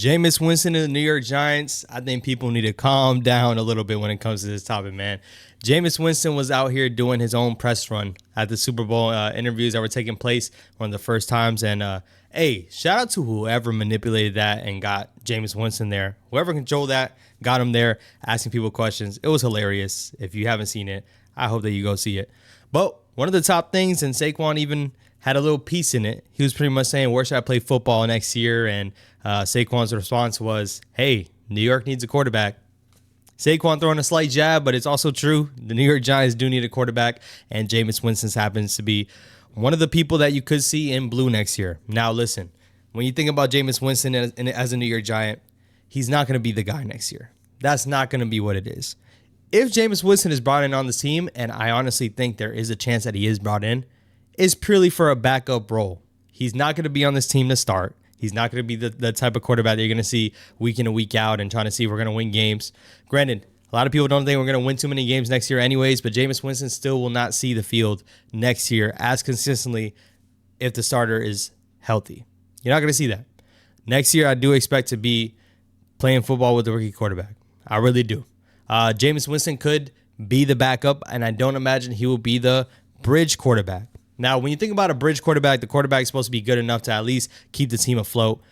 Jameis Winston and the New York Giants, I think people need to calm down a little bit when it comes to this topic, man. Jameis Winston was out here doing his own press run at the Super Bowl interviews that were taking place one of the first times. And, hey, shout out to whoever manipulated that and got Jameis Winston there. Whoever controlled that, got him there, asking people questions. It was hilarious. If you haven't seen it, I hope that you go see it. But one of the top things, and Saquon even had a little piece in it. He was pretty much saying, where should I play football next year? And Saquon's response was, hey, New York needs a quarterback. Saquon throwing a slight jab, but it's also true. The New York Giants do need a quarterback, and Jameis Winston happens to be one of the people that you could see in blue next year. Now, listen, when you think about Jameis Winston as a New York Giant, he's not going to be the guy next year. That's not going to be what it is. If Jameis Winston is brought in on this team, and I honestly think there is a chance that he is brought in, is purely for a backup role. He's not going to be on this team to start. He's not going to be the type of quarterback that you're going to see week in and week out and trying to see if we're going to win games. Granted, a lot of people don't think we're going to win too many games next year anyways, but Jameis Winston still will not see the field next year as consistently if the starter is healthy. You're not going to see that. Next year, I do expect to be playing football with the rookie quarterback. I really do. Jameis Winston could be the backup, and I don't imagine he will be the bridge quarterback. Now, when you think about a bridge quarterback, the quarterback is supposed to be good enough to at least keep the team afloat.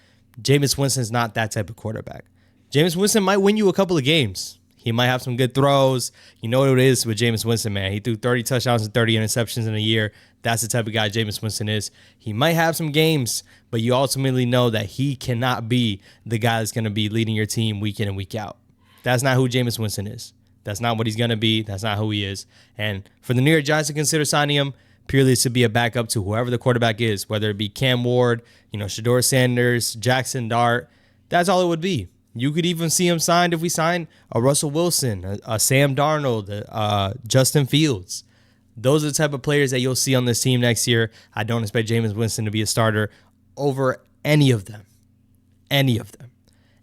Jameis Winston's not that type of quarterback. Jameis Winston might win you a couple of games. He might have some good throws. You know what it is with Jameis Winston, man. He threw 30 touchdowns and 30 interceptions in a year. That's the type of guy Jameis Winston is. He might have some games, but you ultimately know that he cannot be the guy that's going to be leading your team week in and week out. That's not who Jameis Winston is. That's not what he's going to be. That's not who he is. And for the New York Giants to consider signing him, purely to be a backup to whoever the quarterback is, whether it be Cam Ward, Shedeur Sanders, Jackson Dart, that's all it would be. You could even see him signed if we sign a Russell Wilson, a Sam Darnold, Justin Fields. Those are the type of players that you'll see on this team next year. I don't expect Jameis Winston to be a starter over any of them. Any of them.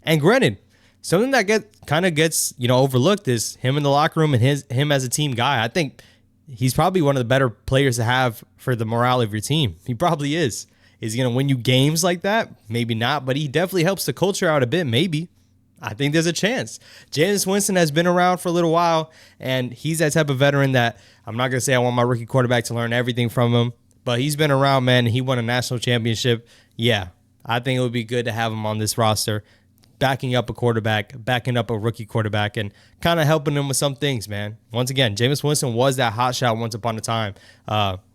And granted, something that gets overlooked is him in the locker room and him as a team guy. I think he's probably one of the better players to have for the morale of your team. He probably is. Is he going to win you games like that? Maybe not, but he definitely helps the culture out a bit, maybe. I think there's a chance. Jameis Winston has been around for a little while, and he's that type of veteran that I'm not going to say I want my rookie quarterback to learn everything from him, but he's been around, man, and he won a national championship. Yeah, I think it would be good to have him on this roster, backing up a quarterback, backing up a rookie quarterback, and kind of helping them with some things, man. Once again, Jameis Winston was that hot shot once upon a time.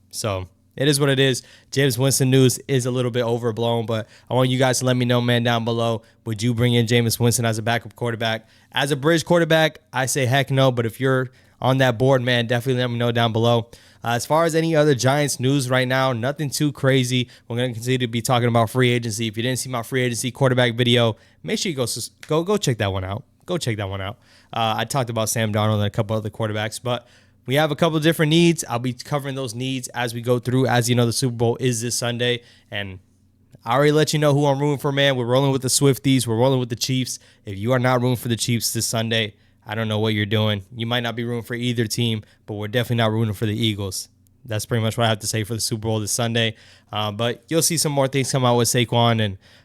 So it is what it is. Jameis Winston news is a little bit overblown, but I want you guys to let me know, man, down below. Would you bring in Jameis Winston as a backup quarterback? As a bridge quarterback, I say heck no, but if you're on that board, man, definitely let me know down below. As far as any other Giants news right now, nothing too crazy. We're going to continue to be talking about free agency. If you didn't see my free agency quarterback video, make sure you go check that one out. Go check that one out. I talked about Sam Darnold and a couple other quarterbacks, but we have a couple of different needs. I'll be covering those needs as we go through. As you know, the Super Bowl is this Sunday, and I already let you know who I'm rooting for, man. We're rolling with the Swifties. We're rolling with the Chiefs. If you are not rooting for the Chiefs this Sunday, I don't know what you're doing. You might not be rooting for either team, but we're definitely not rooting for the Eagles. That's pretty much what I have to say for the Super Bowl this Sunday. But you'll see some more things come out with Saquon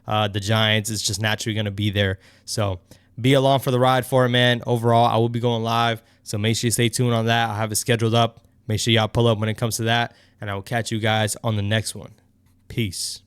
and the Giants. It's just naturally going to be there. So be along for the ride for it, man. Overall, I will be going live. So make sure you stay tuned on that. I'll have it scheduled up. Make sure y'all pull up when it comes to that. And I will catch you guys on the next one. Peace.